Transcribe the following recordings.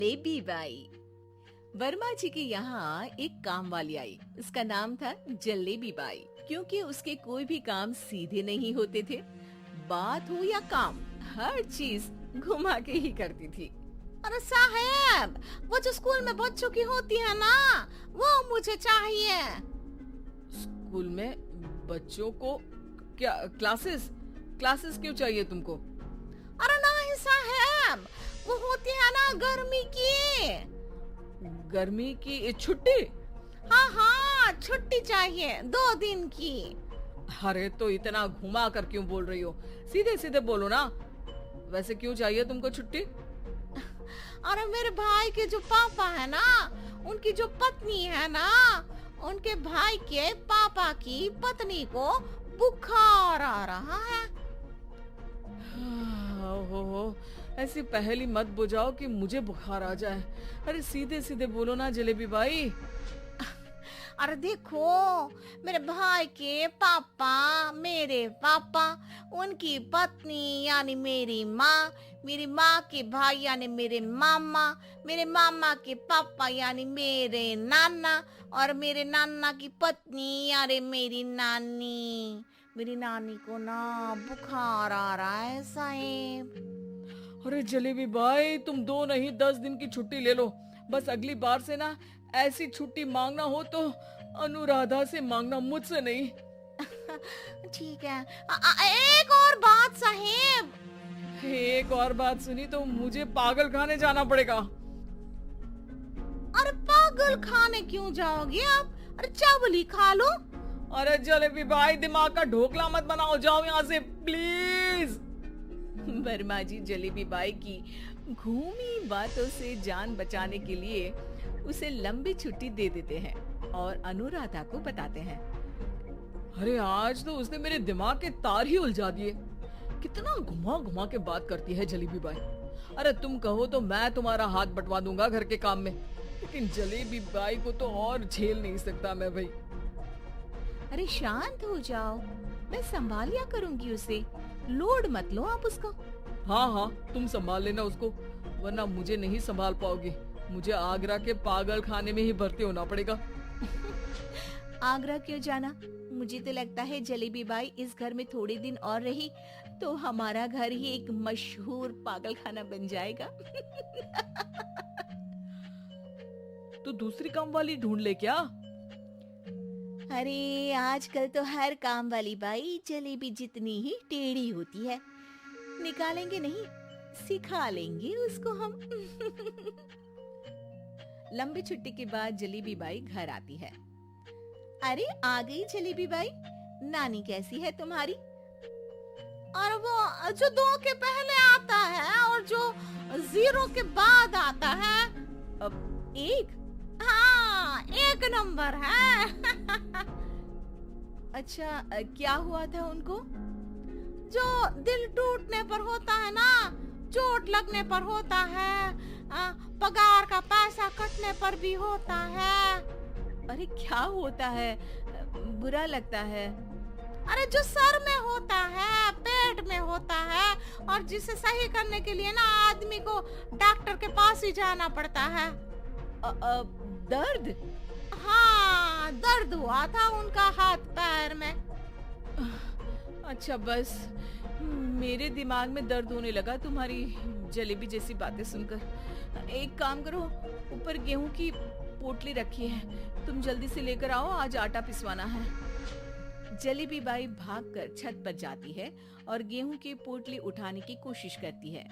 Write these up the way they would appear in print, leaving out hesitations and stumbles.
Baby by. Verma जी के यहाँ एक काम वाली आई। उसका नाम था जलेबी बाई, क्योंकि उसके कोई भी काम सीधे नहीं होते थे। बात हो या काम, हर चीज घुमा के ही करती थी। अरे साहब, वो जो स्कूल में बच्चों की होती है ना, वो मुझे चाहिए। स्कूल में बच्चों को क्या क्लासेस क्लासेस क्यों चाहिए तुमको? अरे नहीं साहब, वो होती है ना गर्मी की। गर्मी की छुट्टी? हाँ हाँ, छुट्टी चाहिए 2 दिन की। अरे तो इतना घुमा कर क्यों बोल रही हो? सीधे सीधे बोलो ना। वैसे क्यों चाहिए तुमको छुट्टी? अरे मेरे भाई के जो पापा है ना, उनकी जो पत्नी है ना, उनके भाई के पापा की पत्नी को बुखार आ रहा है। ओहो, ऐसी पहेली मत बुझाओ कि मुझे बुखार आ जाए। अरे सीधे सीधे बोलो ना जलेबी बाई। अरे देखो, मेरे भाई के पापा, मेरे पापा, उनकी पत्नी यानी मेरी माँ के भाई यानी मेरे मामा के पापा यानी मेरे नाना, और मेरे नाना की पत्नी यानी मेरी नानी को ना बुखार आ रहा है साहब। अरे जलेबी भाई, तुम 2 नहीं 10 दिन की छुट्टी ले लो। बस अगली बार से ना ऐसी छुट्टी मांगना हो तो अनुराधा से मांगना, मुझसे नहीं। ठीक है। एक और बात साहेब। एक और बात सुनी तो मुझे पागल खाने जाना पड़ेगा। अरे पागल खाने क्यों जाओगे आप? अरे चावल खा लो। अरे जलेबी भाई, दिमाग का ढोकला मत बनाओ, जाओ यहाँ से प्लीज। वर्मा जी जलेबी बाई की घूमी बातों से जान बचाने के लिए उसे लंबी छुट्टी दे देते हैं और अनुराधा को बताते हैं। अरे आज तो उसने मेरे दिमाग के तार ही उलझा दिए। कितना घुमा घुमा के बात करती है जलेबी बाई। अरे तुम कहो तो मैं तुम्हारा हाथ बंटवा दूंगा घर के काम में, लेकिन जलेबी बाई को तो और झेल नहीं सकता मैं भाई। अरे शांत हो जाओ, मैं संभाल लिया करूंगी उसे, लोड मत लो आप उसको। हाँ, तुम संभाल लेना उसको, वरना मुझे नहीं संभाल पाओगे। मुझे आगरा के पागल खाने में ही भर्ती होना पड़ेगा। आगरा क्यों जाना? मुझे तो लगता है जलेबी बाई इस घर में थोड़े दिन और रही तो हमारा घर ही एक मशहूर पागल खाना बन जाएगा। तो दूसरी काम वाली ढूंढ ले क्या? अरे आजकल तो हर काम वाली बाई जलेबी जितनी ही टेढ़ी होती है। निकालेंगे नहीं, सिखा लेंगे उसको हम। लंबी छुट्टी के बाद जलेबी बाई घर आती है। अरे आ गई जलेबी बाई, नानी कैसी है तुम्हारी? और वो जो 2 के पहले आता है और जो 0 के बाद आता है। अब 1? हाँ, 1 नंबर है। अच्छा, क्या हुआ था उनको? जो दिल टूटने पर होता है ना, चोट लगने पर होता है, पगार का पैसा कटने पर भी होता है। अरे क्या होता है? बुरा लगता है? अरे जो सर में होता है, पेट में होता है, और जिसे सही करने के लिए ना आदमी को डॉक्टर के पास ही जाना पड़ता है। दर्द? हाँ, दर्द हुआ था उनका हाथ पैर में। अच्छा, बस मेरे दिमाग में दर्द होने लगा तुम्हारी जलेबी जैसी बातें सुनकर। एक काम करो, ऊपर गेहूं की पोटली रखी है, तुम जल्दी से लेकर आओ, आज आटा पिसवाना है। जलेबी बाई भागकर छत पर जाती है और गेहूं की पोटली उठाने की कोशिश करती है,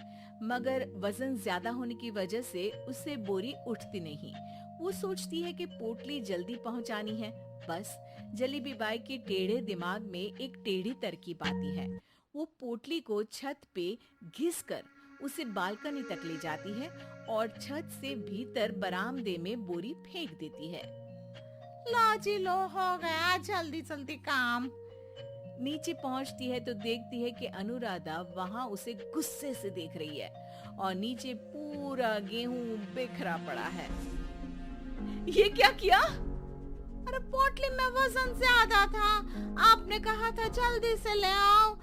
मगर वजन ज्यादा होने की वजह से उससे बोरी उठती नहीं। वो सोचती है कि पोटली जल्दी पहुंचानी है। बस जलेबी बाई के टेढ़े दिमाग में एक टेढ़ी तरकीब आती है। वो पोटली को छत पे घिसकर उसे बालकनी तक ले जाती है और छत से भीतर बरामदे में बोरी फेंक देती है। लो जी लो, हो गया जल्दी जल्दी काम। नीचे पहुंचती है तो देखती है कि अनुराधा वहां उसे गुस्से से देख रही है और नीचे पूरा गेहूं बिखरा पड़ा है। ये क्या किया? अरे पोटली में वजन ज्यादा था, आपने कहा था जल्दी से ले आओ,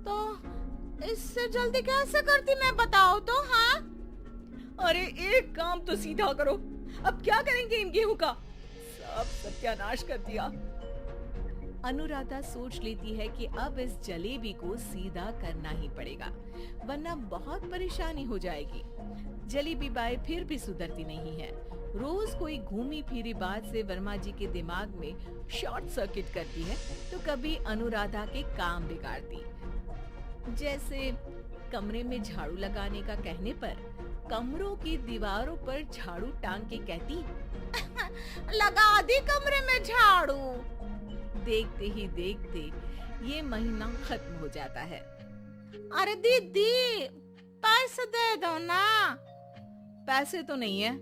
तो इससे जल्दी कैसे करती मैं बताओ तो। हाँ, अरे एक काम तो सीधा करो, अब क्या करेंगे इन गेहूं का? सब सत्यानाश कर दिया। अनुराधा सोच लेती है कि अब इस जलेबी को सीधा करना ही पड़ेगा, वरना बहुत परेशानी हो जाएगी। जलेबी बाई फिर भी सुधरती नहीं है। रोज कोई घूमी फिरी बात से वर्मा जी के दिमाग में शॉर्ट सर्किट करती है, तो कभी अनुराधा के काम बिगाड़ती। जैसे कमरे में झाड़ू लगाने का कहने पर कमरों की दीवारों पर झाड़ू टांग के कहती, लगा दी कमरे में झाड़ू। देखते ही देखते ये महीना खत्म हो जाता है। अरे दीदी, पैसे दे दो ना। पैसे तो नहीं है।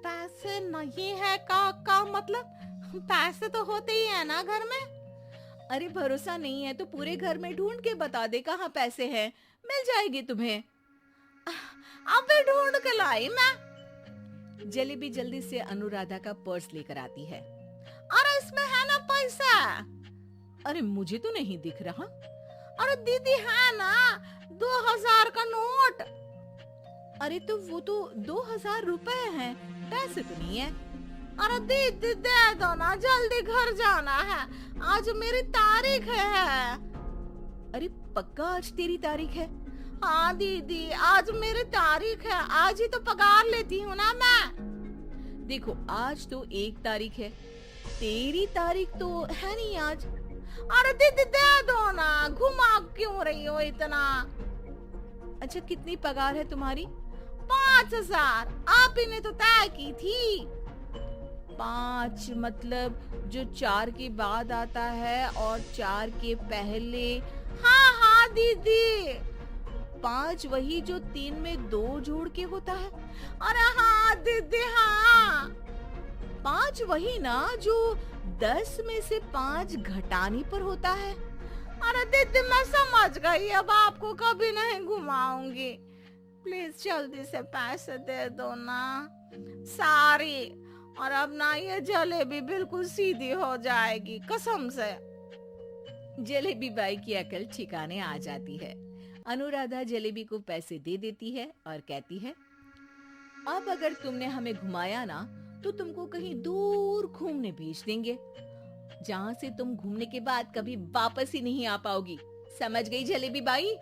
पैसे नहीं है का मतलब? पैसे तो होते ही है ना घर में। अरे भरोसा नहीं है तो पूरे घर में ढूंढ के बता दे कहाँ पैसे हैं, मिल जाएगी तुम्हें। अबे ढूंढ के लाई मैं। जलेबी जल्दी से अनुराधा का पर्स लेकर आती है। अरे इसमें है ना पैसा? अरे मुझे तो नहीं दिख रहा। अरे दीदी है ना, 2000 का नोट। अरे तो वो तो 2000 रुपए हैं, पैसे तो नहीं है। अरे दीदी दे दो ना, जल्दी घर जाना है, आज मेरी तारीख है। अरे पक्का आज तेरी तारीख है? हाँ दीदी, आज मेरी तारीख है, आज ही तो पगार लेती हूँ ना मैं। देखो आज तो 1 तारीख है, तेरी तारीख तो है नहीं आज। अरे दीदी दे दो ना, घुमा क्यों रही हो इतना? अच्छा कितनी पगार है तुम्हारी? 5000, आप ही ने तो तय की थी। 5 मतलब जो 4 के बाद आता है और 4 के पहले? हाँ हाँ दीदी। 5 वही जो 3 में 2 जोड़ के होता है? अरे हाँ दीदी हाँ। 5 वही ना जो 10 में से 5 घटाने पर होता है? अरे दीदी मैं समझ गई, अब आपको कभी नहीं घुमाऊंगी। प्लीज जल्दी से पैसे दे दो ना, सारी। और अब ना ये जलेबी बिल्कुल सीधी हो जाएगी कसम से। जलेबी बाई की अकल ठिकाने आ जाती है। अनुराधा जलेबी को पैसे दे देती है और कहती है, अब अगर तुमने हमें घुमाया ना तो तुमको कहीं दूर घूमने भेज देंगे, जहाँ से तुम घूमने के बाद कभी वापस ही नहीं आ पाओगी। समझ गई जलेबी बाई?